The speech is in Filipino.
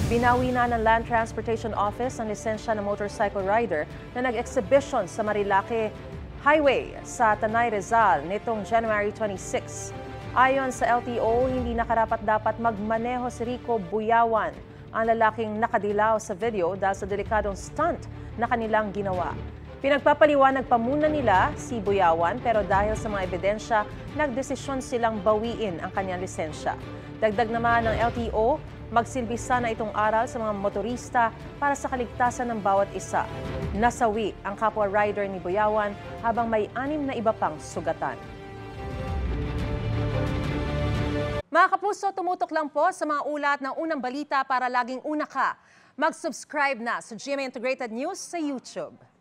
Binawi na ng Land Transportation Office ang lisensya ng motorcycle rider na nag-exhibition sa Marilake Highway sa Tanay Rizal nitong January 26. Ayon sa LTO, hindi nakarapat-dapat magmaneho si Rico Buyawan, ang lalaking nakadilaw sa video dahil sa delikadong stunt na kanilang ginawa. Pinagpapaliwanag pa muna nila si Buyawan pero dahil sa mga ebidensya, nagdesisyon silang bawiin ang kanyang lisensya. Dagdag naman ng LTO, magsilbi sana itong aral sa mga motorista para sa kaligtasan ng bawat isa. Nasawi ang kapwa rider ni Buyawan habang may 6 na iba pang sugatan. Mga kapuso, tumutok lang po sa mga ulat ng unang balita para laging una ka. Mag-subscribe na sa GMA Integrated News sa YouTube.